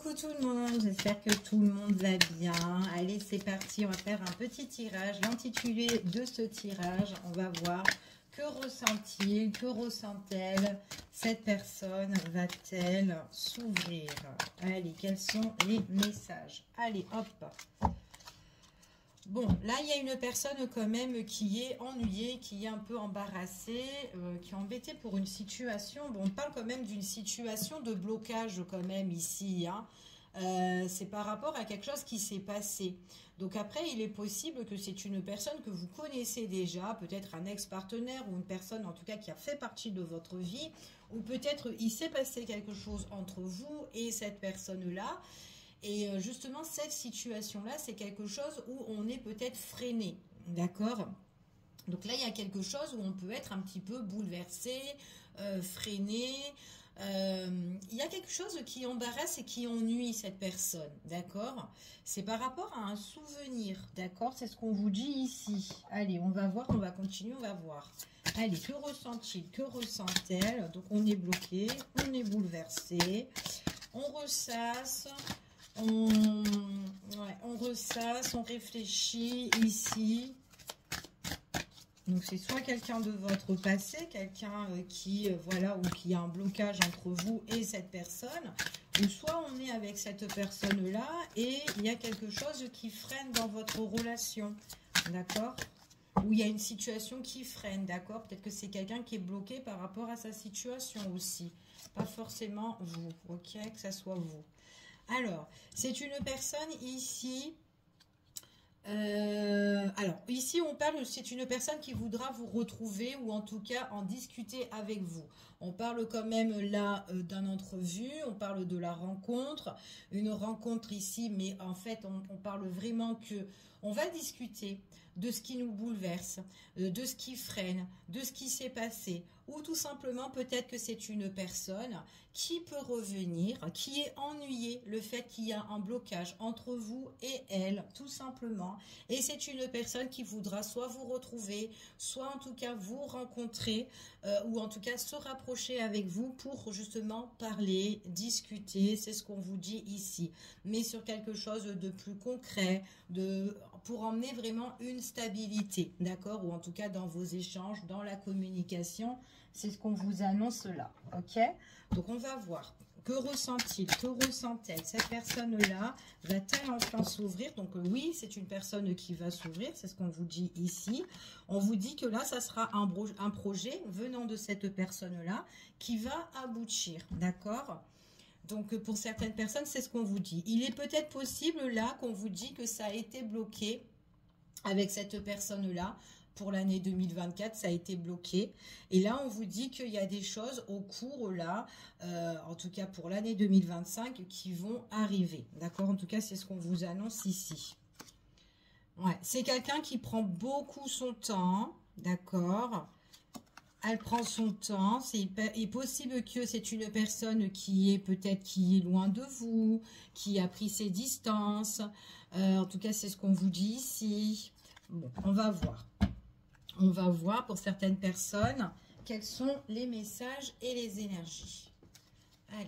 Coucou tout le monde, j'espère que tout le monde va bien. Allez, c'est parti, on va faire un petit tirage. L'intitulé de ce tirage, on va voir que ressent-il, que ressent-elle, cette personne va-t-elle s'ouvrir. Allez, quels sont les messages? Allez, hop. Bon, là, il y a une personne quand même qui est ennuyée, qui est un peu embarrassée, qui est embêtée pour une situation. Bon, on parle quand même d'une situation de blocage quand même ici, hein. C'est par rapport à quelque chose qui s'est passé. Donc après, il est possible que c'est une personne que vous connaissez déjà, peut-être un ex-partenaire ou une personne en tout cas qui a fait partie de votre vie, ou peut-être il s'est passé quelque chose entre vous et cette personne-là. Et justement, cette situation-là, c'est quelque chose où on est peut-être freiné, d'accord? Donc là, il y a quelque chose où on peut être un petit peu bouleversé, freiné. Il y a quelque chose qui embarrasse et qui ennuie cette personne, d'accord? C'est par rapport à un souvenir, d'accord? C'est ce qu'on vous dit ici. Allez, on va voir, on va continuer, on va voir. Allez, que ressent-il, que ressent-elle? Donc on est bloqué, on est bouleversé, on ressasse... On ressasse, on réfléchit ici. Donc c'est soit quelqu'un de votre passé, quelqu'un qui voilà, ou qui a un blocage entre vous et cette personne, ou soit on est avec cette personne-là et il y a quelque chose qui freine dans votre relation, d'accord? Ou il y a une situation qui freine, d'accord? Peut-être que c'est quelqu'un qui est bloqué par rapport à sa situation aussi, pas forcément vous, ok? Que ça soit vous. Alors, c'est une personne ici, alors ici on parle, c'est une personne qui voudra vous retrouver ou en tout cas en discuter avec vous. On parle quand même là d'un entrevue, on parle de la rencontre, une rencontre ici, mais en fait on parle vraiment que on va discuter de ce qui nous bouleverse, de ce qui freine, de ce qui s'est passé, ou tout simplement peut-être que c'est une personne qui peut revenir, qui est ennuyée, le fait qu'il y a un blocage entre vous et elle, tout simplement, et c'est une personne qui voudra soit vous retrouver, soit en tout cas vous rencontrer, ou en tout cas se rapprocher avec vous pour justement parler, discuter, c'est ce qu'on vous dit ici, mais sur quelque chose de plus concret, pour emmener vraiment une stabilité, d'accord, ou en tout cas dans vos échanges, dans la communication, c'est ce qu'on vous annonce là, ok? Donc on va voir, que ressent-il, que ressent-elle, cette personne-là, va-t-elle enfin s'ouvrir? Donc oui, c'est une personne qui va s'ouvrir, c'est ce qu'on vous dit ici. On vous dit que là, ça sera un projet venant de cette personne-là qui va aboutir, d'accord? Donc, pour certaines personnes, c'est ce qu'on vous dit. Il est peut-être possible, là, qu'on vous dit que ça a été bloqué avec cette personne-là. Pour l'année 2024, ça a été bloqué. Et là, on vous dit qu'il y a des choses au cours, là, en tout cas pour l'année 2025, qui vont arriver. D'accord? En tout cas, c'est ce qu'on vous annonce ici. Ouais, c'est quelqu'un qui prend beaucoup son temps. D'accord? Elle prend son temps, c'est possible que c'est une personne qui est peut-être qui est loin de vous, qui a pris ses distances. En tout cas, c'est ce qu'on vous dit ici. Bon, on va voir. On va voir pour certaines personnes quels sont les messages et les énergies. Allez.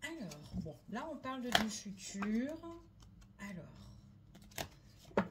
Alors, bon, là on parle du futur. Alors.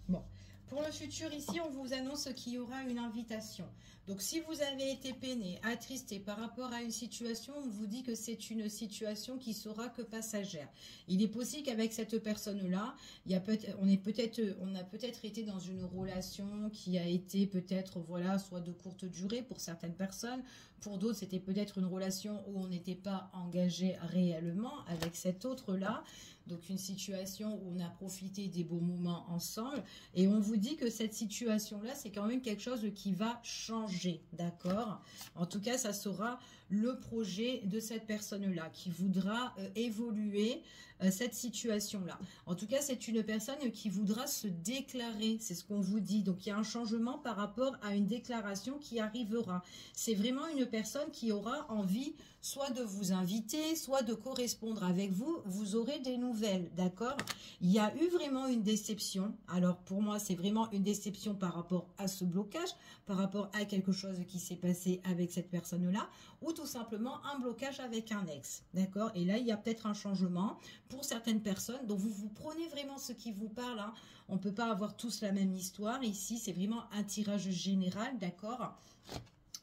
Bon. Pour le futur, ici, on vous annonce qu'il y aura une invitation. Donc, si vous avez été peiné, attristé par rapport à une situation, on vous dit que c'est une situation qui sera que passagère. Il est possible qu'avec cette personne-là, on a peut-être été dans une relation qui a été peut-être, voilà, soit de courte durée pour certaines personnes. Pour d'autres, c'était peut-être une relation où on n'était pas engagé réellement avec cet autre-là. Donc, une situation où on a profité des beaux moments ensemble. Et on vous dit que cette situation-là, c'est quand même quelque chose qui va changer, d'accord? En tout cas, ça sera le projet de cette personne-là qui voudra évoluer cette situation-là. En tout cas, c'est une personne qui voudra se déclarer, c'est ce qu'on vous dit. Donc, il y a un changement par rapport à une déclaration qui arrivera. C'est vraiment une personne qui aura envie soit de vous inviter, soit de correspondre avec vous. Vous aurez des nouvelles, d'accord? Il y a eu vraiment une déception. Alors, pour moi, c'est vraiment une déception par rapport à ce blocage, par rapport à quelque chose qui s'est passé avec cette personne-là, ou tout tout simplement un blocage avec un ex, d'accord? Et là, il y a peut-être un changement pour certaines personnes. Donc, vous prenez vraiment ce qui vous parle, hein. On ne peut pas avoir tous la même histoire. Ici, c'est vraiment un tirage général, d'accord?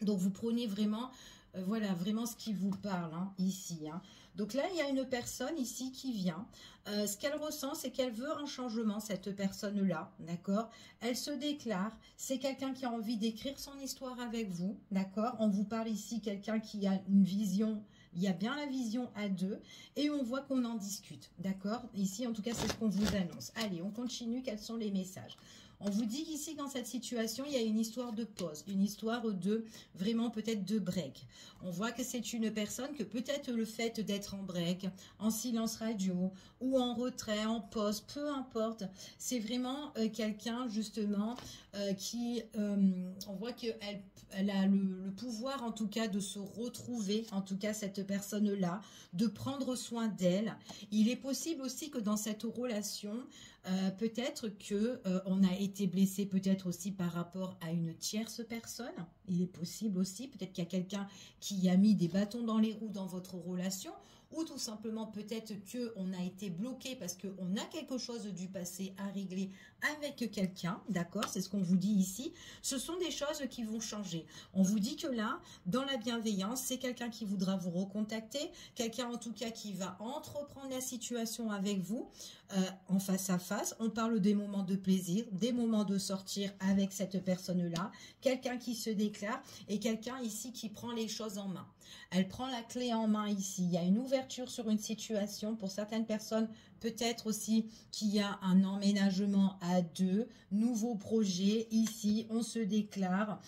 Donc, vous prenez vraiment, voilà, vraiment ce qui vous parle, hein, ici, hein. Donc là, il y a une personne ici qui vient. Ce qu'elle ressent, c'est qu'elle veut un changement, cette personne-là, d'accord? Elle se déclare. C'est quelqu'un qui a envie d'écrire son histoire avec vous, d'accord? On vous parle ici quelqu'un qui a une vision. Il y a bien la vision à deux et on voit qu'on en discute, d'accord? Ici, en tout cas, c'est ce qu'on vous annonce. Allez, on continue. Quels sont les messages? On vous dit qu'ici, dans cette situation, il y a une histoire de pause, une histoire de, vraiment peut-être de break. On voit que c'est une personne que peut-être le fait d'être en break, en silence radio ou en retrait, en pause, peu importe, c'est vraiment quelqu'un justement qui, on voit qu'elle a le pouvoir en tout cas de se retrouver, en tout cas cette personne-là, de prendre soin d'elle. Il est possible aussi que dans cette relation, peut-être que on a été blessé peut-être aussi par rapport à une tierce personne. Il est possible aussi, peut-être qu'il y a quelqu'un qui a mis des bâtons dans les roues dans votre relation, ou tout simplement peut-être qu'on a été bloqué parce qu'on a quelque chose du passé à régler avec quelqu'un, d'accord? C'est ce qu'on vous dit ici. Ce sont des choses qui vont changer. On vous dit que là, dans la bienveillance, c'est quelqu'un qui voudra vous recontacter, quelqu'un en tout cas qui va entreprendre la situation avec vous en face à face. On parle des moments de plaisir, des moments de sortir avec cette personne-là, quelqu'un qui se déclare et quelqu'un ici qui prend les choses en main. Elle prend la clé en main ici. Il y a une ouverture sur une situation. Pour certaines personnes, peut-être aussi qu'il y a un emménagement à deux, nouveau projet. Ici, on se déclare.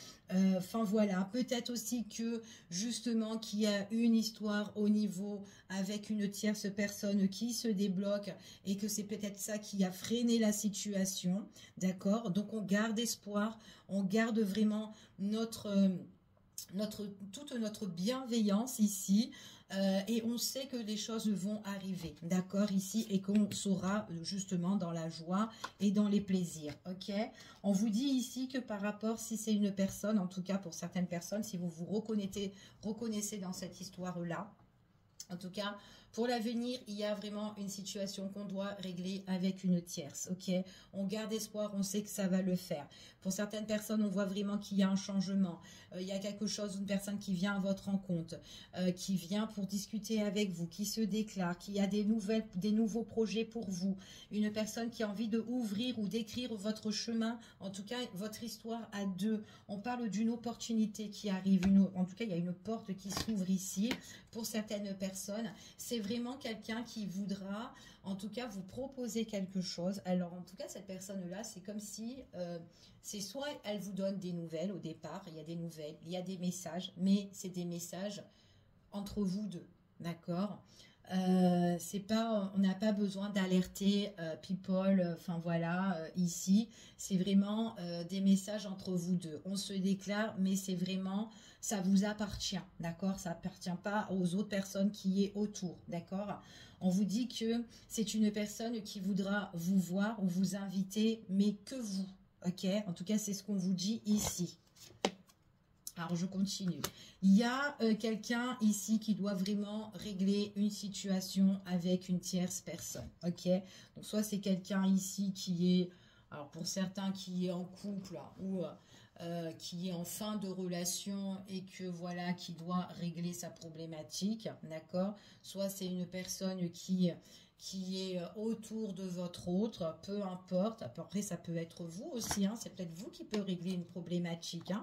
Enfin voilà, peut-être aussi que justement qu'il y a une histoire au niveau avec une tierce personne qui se débloque et que c'est peut-être ça qui a freiné la situation. D'accord? Donc on garde espoir, on garde vraiment toute notre bienveillance ici et on sait que les choses vont arriver, d'accord, ici, et qu'on sera justement dans la joie et dans les plaisirs, ok? On vous dit ici que par rapport, si c'est une personne, en tout cas pour certaines personnes, si vous vous reconnaissez dans cette histoire-là, en tout cas, pour l'avenir, il y a vraiment une situation qu'on doit régler avec une tierce, ok? On garde espoir, on sait que ça va le faire. Pour certaines personnes, on voit vraiment qu'il y a un changement. Il y a quelque chose, une personne qui vient à votre rencontre, qui vient pour discuter avec vous, qui se déclare, qui a des nouveaux projets pour vous. Une personne qui a envie de ouvrir ou d'écrire votre chemin, en tout cas, votre histoire à deux. On parle d'une opportunité qui arrive. En tout cas, il y a une porte qui s'ouvre ici pour certaines personnes. C'est vraiment quelqu'un qui voudra, en tout cas, vous proposer quelque chose. Alors, en tout cas, cette personne-là, c'est comme si, c'est soit elle vous donne des nouvelles au départ, il y a des nouvelles, il y a des messages, mais c'est des messages entre vous deux, d'accord? C'est pas, on n'a pas besoin d'alerter people, enfin voilà, ici, c'est vraiment des messages entre vous deux. On se déclare, mais c'est vraiment, ça vous appartient, d'accord? Ça appartient pas aux autres personnes qui est autour, d'accord? On vous dit que c'est une personne qui voudra vous voir ou vous inviter, mais que vous, ok? En tout cas, c'est ce qu'on vous dit ici. Alors, je continue. Il y a quelqu'un ici qui doit vraiment régler une situation avec une tierce personne, ok? Donc, soit c'est quelqu'un ici qui est, alors pour certains, qui est en couple ou qui est en fin de relation et que voilà, qui doit régler sa problématique, d'accord? Soit c'est une personne qui est autour de votre autre, peu importe. Après, ça peut être vous aussi, hein, c'est peut-être vous qui peut régler une problématique, hein,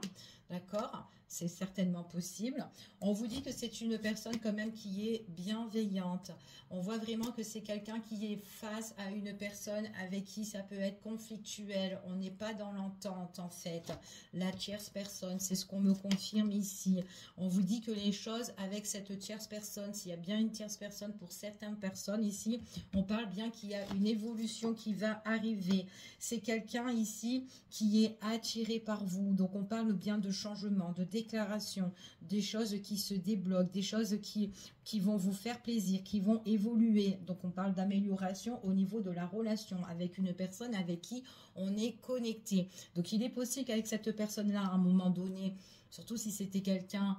d'accord? C'est certainement possible. On vous dit que c'est une personne quand même qui est bienveillante. On voit vraiment que c'est quelqu'un qui est face à une personne avec qui ça peut être conflictuel. On n'est pas dans l'entente en fait. La tierce personne, c'est ce qu'on me confirme ici. On vous dit que les choses avec cette tierce personne, s'il y a bien une tierce personne pour certaines personnes ici, on parle bien qu'il y a une évolution qui va arriver. C'est quelqu'un ici qui est attiré par vous. Donc on parle bien de changement, de déclaration, des choses qui se débloquent, des choses qui vont vous faire plaisir, qui vont évoluer. Donc on parle d'amélioration au niveau de la relation avec une personne avec qui on est connecté. Donc il est possible qu'avec cette personne-là, à un moment donné, surtout si c'était quelqu'un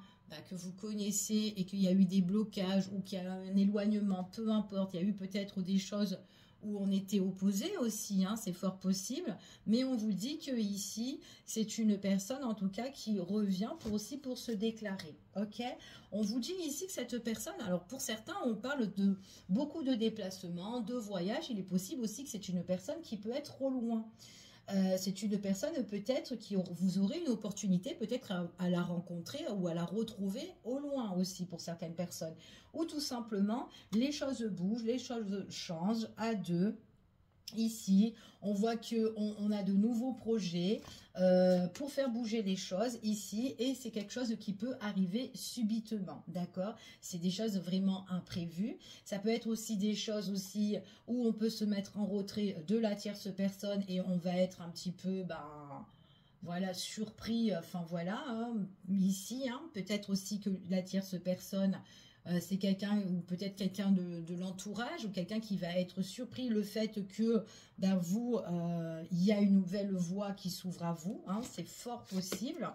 que vous connaissez et qu'il y a eu des blocages ou qu'il y a un éloignement, peu importe, il y a eu peut-être des choses où on était opposés aussi, hein, c'est fort possible, mais on vous dit que ici, c'est une personne en tout cas qui revient aussi pour se déclarer, ok? On vous dit ici que cette personne, alors pour certains, on parle de beaucoup de déplacements, de voyages, il est possible aussi que c'est une personne qui peut être au loin. C'est une personne peut-être qui vous aurez une opportunité peut-être à la rencontrer ou à la retrouver au loin aussi pour certaines personnes. Ou tout simplement, les choses bougent, les choses changent à deux. Ici, on voit qu'on a de nouveaux projets pour faire bouger les choses ici et c'est quelque chose qui peut arriver subitement, d'accord? C'est des choses vraiment imprévues. Ça peut être aussi des choses aussi où on peut se mettre en retrait de la tierce personne et on va être un petit peu, voilà, surpris, enfin voilà, hein, ici, hein, peut-être aussi que la tierce personne c'est quelqu'un ou peut-être quelqu'un de l'entourage ou quelqu'un qui va être surpris le fait que il y a une nouvelle voie qui s'ouvre à vous, hein, c'est fort possible.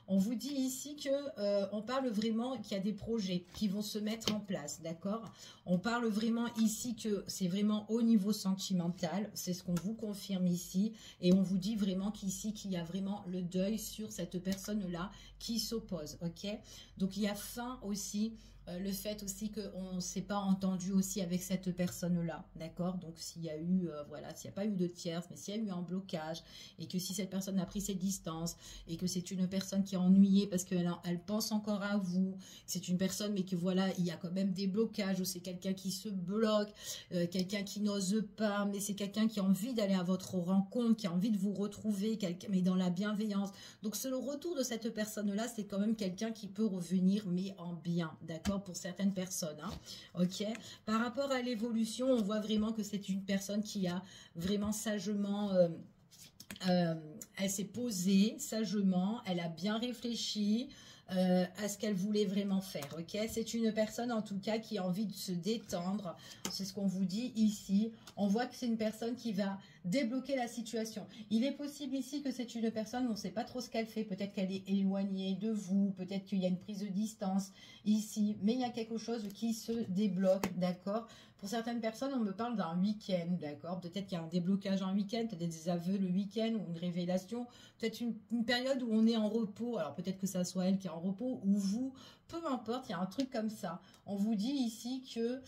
On vous dit ici que on parle vraiment qu'il y a des projets qui vont se mettre en place, d'accord? On parle vraiment ici que c'est vraiment au niveau sentimental, c'est ce qu'on vous confirme ici, et on vous dit vraiment qu'ici qu'il y a vraiment le deuil sur cette personne-là qui s'oppose, ok? Donc il y a fin aussi. Le fait aussi qu'on ne s'est pas entendu aussi avec cette personne-là, d'accord? Donc s'il y a eu, voilà, s'il n'y a pas eu de tierce, mais s'il y a eu un blocage, et que si cette personne a pris ses distances, et que c'est une personne qui est ennuyée parce qu'elle pense encore à vous, c'est une personne, mais que voilà, il y a quand même des blocages, ou c'est quelqu'un qui se bloque, quelqu'un qui n'ose pas, mais c'est quelqu'un qui a envie d'aller à votre rencontre, qui a envie de vous retrouver, mais dans la bienveillance. Donc le retour de cette personne-là, c'est quand même quelqu'un qui peut revenir, mais en bien, d'accord? Pour certaines personnes, hein, ok. Par rapport à l'évolution, on voit vraiment que c'est une personne qui a vraiment sagement, elle s'est posée sagement, elle a bien réfléchi à ce qu'elle voulait vraiment faire, ok. C'est une personne en tout cas qui a envie de se détendre, c'est ce qu'on vous dit ici. On voit que c'est une personne qui va débloquer la situation. Il est possible ici que c'est une personne où on ne sait pas trop ce qu'elle fait, peut-être qu'elle est éloignée de vous, peut-être qu'il y a une prise de distance ici, mais il y a quelque chose qui se débloque, d'accord. Pour certaines personnes, on me parle d'un week-end, d'accord. Peut-être qu'il y a un déblocage en week-end, peut-être des aveux le week-end ou une révélation, peut-être une période où on est en repos. Alors peut-être que ça soit elle qui est en repos ou vous, peu importe, il y a un truc comme ça. On vous dit ici que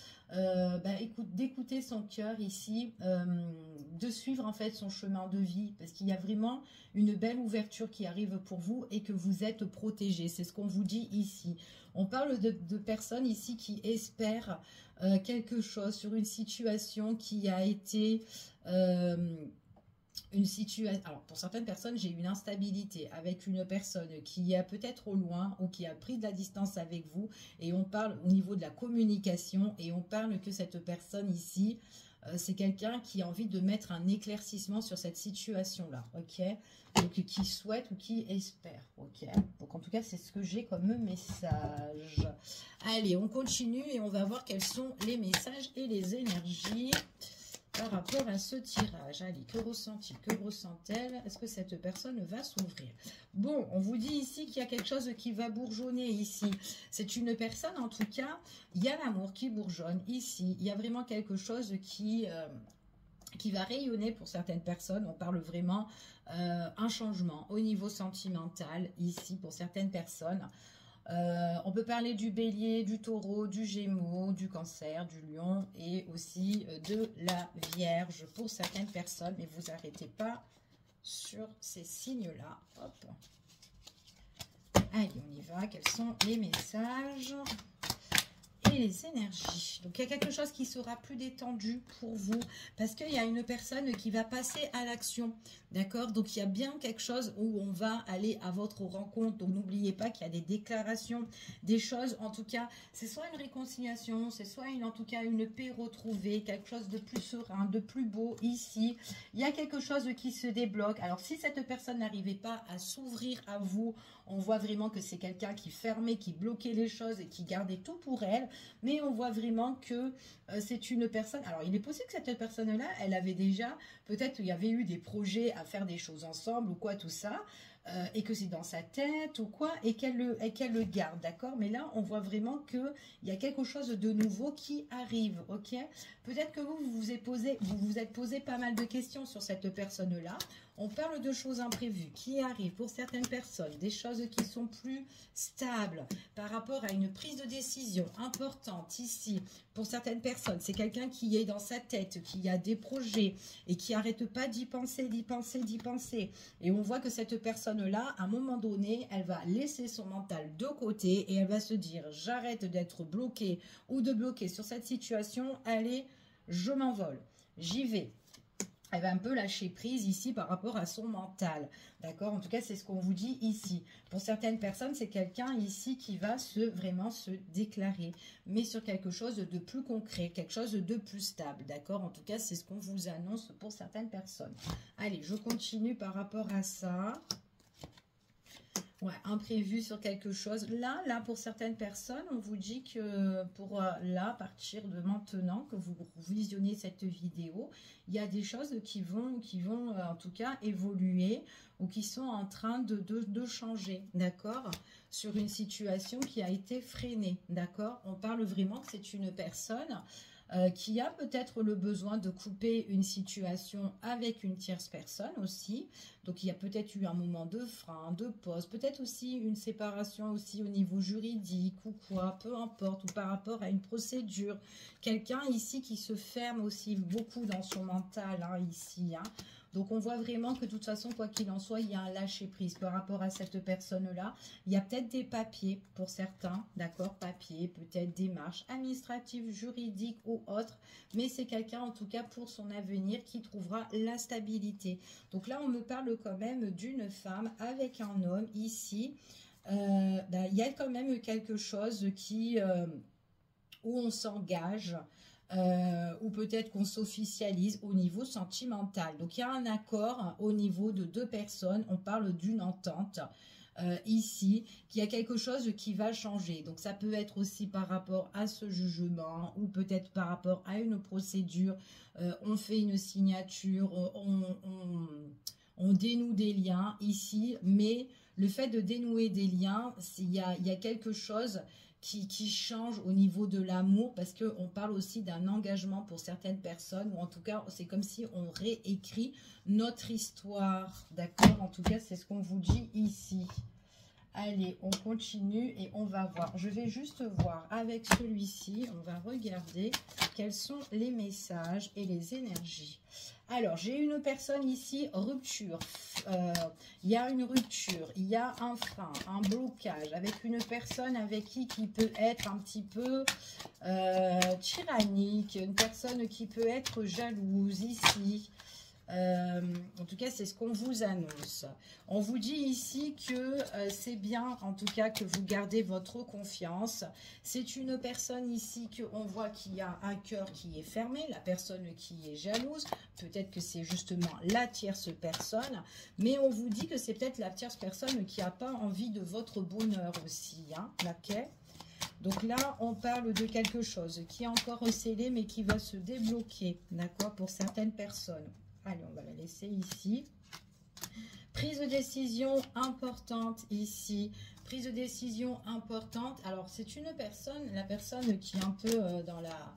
d'écouter son cœur ici, de suivre en fait son chemin de vie, parce qu'il y a vraiment une belle ouverture qui arrive pour vous et que vous êtes protégé. C'est ce qu'on vous dit ici. On parle de personnes ici qui espèrent quelque chose sur une situation qui a été une situation. Alors pour certaines personnes, j'ai une instabilité avec une personne qui est peut-être au loin ou qui a pris de la distance avec vous, et on parle au niveau de la communication et on parle que cette personne ici, c'est quelqu'un qui a envie de mettre un éclaircissement sur cette situation-là, ok? Donc qui souhaite ou qui espère, ok? Donc en tout cas, c'est ce que j'ai comme message. Allez, on continue et on va voir quels sont les messages et les énergies par rapport à ce tirage. Allez, que ressent-il? Que ressent-elle? Est-ce que cette personne va s'ouvrir? Bon, on vous dit ici qu'il y a quelque chose qui va bourgeonner ici. C'est une personne, en tout cas, il y a l'amour qui bourgeonne ici. Il y a vraiment quelque chose qui va rayonner pour certaines personnes. On parle vraiment un changement au niveau sentimental ici pour certaines personnes. On peut parler du bélier, du taureau, du gémeaux, du cancer, du lion et aussi de la vierge pour certaines personnes. Mais vous arrêtez pas sur ces signes-là. Hop. Allez, on y va. Quels sont les messages et les énergies? Donc, il y a quelque chose qui sera plus détendu pour vous parce qu'il y a une personne qui va passer à l'action. D'accord? Donc, il y a bien quelque chose où on va aller à votre rencontre. Donc, n'oubliez pas qu'il y a des déclarations, des choses. En tout cas, c'est soit une réconciliation, c'est soit en tout cas une paix retrouvée, quelque chose de plus serein, de plus beau ici. Il y a quelque chose qui se débloque. Alors, si cette personne n'arrivait pas à s'ouvrir à vous, on voit vraiment que c'est quelqu'un qui fermait, qui bloquait les choses et qui gardait tout pour elle. Mais on voit vraiment que c'est une personne. Alors, il est possible que cette personne-là, elle avait déjà, peut-être il y avait eu des projets à faire des choses ensemble ou quoi, tout ça. et que c'est dans sa tête ou quoi, et qu'elle le garde, d'accord? Mais là, on voit vraiment qu'il y a quelque chose de nouveau qui arrive, ok? Peut-être que vous vous êtes posé pas mal de questions sur cette personne-là. On parle de choses imprévues qui arrivent pour certaines personnes, des choses qui sont plus stables par rapport à une prise de décision importante ici. Pour certaines personnes, c'est quelqu'un qui est dans sa tête, qui a des projets et qui n'arrête pas d'y penser, d'y penser, d'y penser. Et on voit que cette personne-là, à un moment donné, elle va laisser son mental de côté et elle va se dire « j'arrête d'être bloquée ou de bloquer sur cette situation, allez, je m'envole, j'y vais ». Elle va un peu lâcher prise ici par rapport à son mental. D'accord? En tout cas, c'est ce qu'on vous dit ici. Pour certaines personnes, c'est quelqu'un ici qui va vraiment se déclarer. Mais sur quelque chose de plus concret, quelque chose de plus stable. D'accord? En tout cas, c'est ce qu'on vous annonce pour certaines personnes. Allez, je continue par rapport à ça. Ouais, imprévu sur quelque chose. Là, pour certaines personnes, on vous dit que pour là, à partir de maintenant, que vous visionnez cette vidéo, il y a des choses qui vont en tout cas évoluer ou qui sont en train de changer, d'accord? Sur une situation qui a été freinée, d'accord? On parle vraiment que c'est une personne qui a peut-être le besoin de couper une situation avec une tierce personne aussi. Donc, il y a peut-être eu un moment de frein, de pause, peut-être aussi une séparation aussi au niveau juridique ou quoi, peu importe, ou par rapport à une procédure. Quelqu'un ici qui se ferme aussi beaucoup dans son mental, hein, ici, hein. Donc, on voit vraiment que de toute façon, quoi qu'il en soit, il y a un lâcher-prise par rapport à cette personne-là. Il y a peut-être des papiers pour certains, d'accord, papiers, peut-être démarches administratives, juridiques ou autres. Mais c'est quelqu'un, en tout cas, pour son avenir, qui trouvera la stabilité. Donc là, on me parle quand même d'une femme avec un homme ici. Il y a quand même quelque chose où on s'engage. Ou peut-être qu'on s'officialise au niveau sentimental. Donc, il y a un accord au niveau de deux personnes. On parle d'une entente ici, qu'il y a quelque chose qui va changer. Donc, ça peut être aussi par rapport à ce jugement ou peut-être par rapport à une procédure. On fait une signature, on dénoue des liens ici, mais le fait de dénouer des liens, il y a quelque chose qui change au niveau de l'amour, parce qu'on parle aussi d'un engagement pour certaines personnes, ou en tout cas, c'est comme si on réécrit notre histoire, d'accord? En tout cas, c'est ce qu'on vous dit ici. Allez, on continue et on va voir. Je vais juste voir avec celui-ci, on va regarder quels sont les messages et les énergies. Alors, j'ai une personne ici, rupture. Il y a une rupture, il y a un frein, un blocage avec une personne avec qui peut être un petit peu tyrannique, une personne qui peut être jalouse ici. En tout cas, c'est ce qu'on vous annonce. On vous dit ici que c'est bien, en tout cas, que vous gardez votre confiance. C'est une personne ici qu'on voit qu'il y a un cœur qui est fermé, la personne qui est jalouse. Peut-être que c'est justement la tierce personne, mais on vous dit que c'est peut-être la tierce personne qui n'a pas envie de votre bonheur aussi, hein, ok? Donc là, on parle de quelque chose qui est encore scellé, mais qui va se débloquer, d'accord, pour certaines personnes. Allez, on va la laisser ici. Prise de décision importante ici. Prise de décision importante. Alors, c'est une personne, la personne qui est un peu dans la...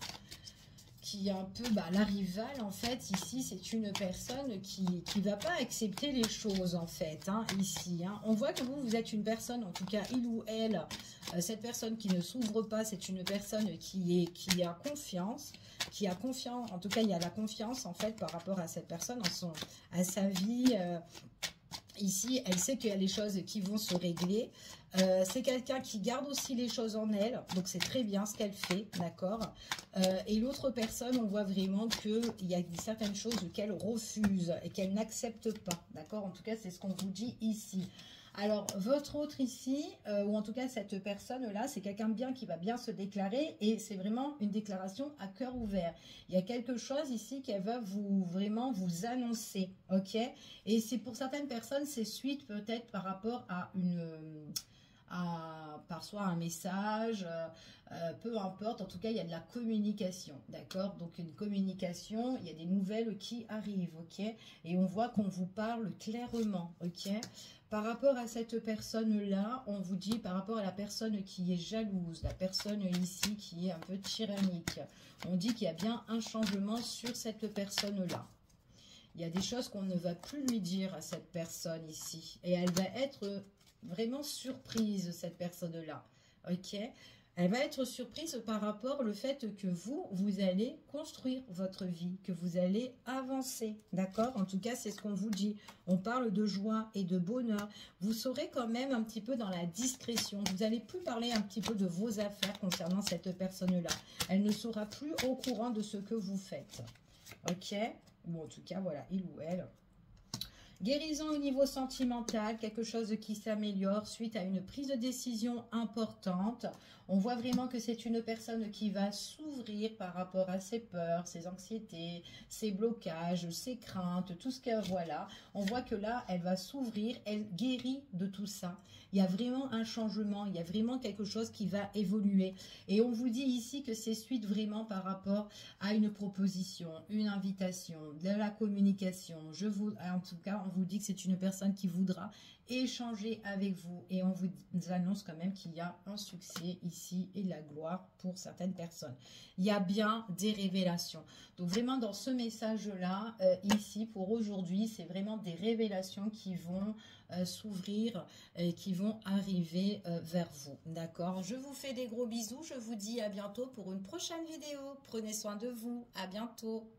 qui est un peu la rivale, en fait, ici, c'est une personne qui ne va pas accepter les choses, en fait, hein, ici. Hein. On voit que vous êtes une personne, en tout cas, il ou elle, cette personne qui ne s'ouvre pas, c'est une personne qui a confiance, en tout cas, il y a la confiance, en fait, par rapport à cette personne, à sa vie. Ici, elle sait qu'il y a les choses qui vont se régler. C'est quelqu'un qui garde aussi les choses en elle. Donc, c'est très bien ce qu'elle fait, d'accord? Et l'autre personne, on voit vraiment qu'il y a certaines choses qu'elle refuse et qu'elle n'accepte pas, d'accord? En tout cas, c'est ce qu'on vous dit ici. Alors, votre autre ici, ou en tout cas cette personne-là, c'est quelqu'un bien qui va bien se déclarer et c'est vraiment une déclaration à cœur ouvert. Il y a quelque chose ici qu'elle va vraiment vous annoncer, ok? Et c'est pour certaines personnes, c'est suite peut-être par rapport à par soit un message, peu importe, en tout cas il y a de la communication, d'accord? Donc une communication, il y a des nouvelles qui arrivent, ok? Et on voit qu'on vous parle clairement, ok? Par rapport à cette personne-là, on vous dit par rapport à la personne qui est jalouse, la personne ici qui est un peu tyrannique, on dit qu'il y a bien un changement sur cette personne-là. Il y a des choses qu'on ne va plus lui dire à cette personne ici. Et elle va être vraiment surprise, cette personne-là. Ok? Elle va être surprise par rapport au fait que vous allez construire votre vie, que vous allez avancer. D'accord? En tout cas, c'est ce qu'on vous dit. On parle de joie et de bonheur. Vous serez quand même un petit peu dans la discrétion. Vous n'allez plus parler un petit peu de vos affaires concernant cette personne-là. Elle ne sera plus au courant de ce que vous faites. Ok? Bon, en tout cas, voilà, il ou elle. Guérison au niveau sentimental, quelque chose qui s'améliore suite à une prise de décision importante. On voit vraiment que c'est une personne qui va s'ouvrir par rapport à ses peurs, ses anxiétés, ses blocages, ses craintes, tout ce qu'elle voit là. On voit que là, elle va s'ouvrir, elle guérit de tout ça. Il y a vraiment un changement, il y a vraiment quelque chose qui va évoluer. Et on vous dit ici que c'est suite vraiment par rapport à une proposition, une invitation, de la communication. En tout cas, on vous dit que c'est une personne qui voudra échanger avec vous. Et on vous annonce quand même qu'il y a un succès ici et de la gloire pour certaines personnes. Il y a bien des révélations. Donc vraiment dans ce message-là, ici pour aujourd'hui, c'est vraiment des révélations qui vont s'ouvrir et qui vont arriver vers vous. D'accord? Je vous fais des gros bisous. Je vous dis à bientôt pour une prochaine vidéo. Prenez soin de vous. À bientôt.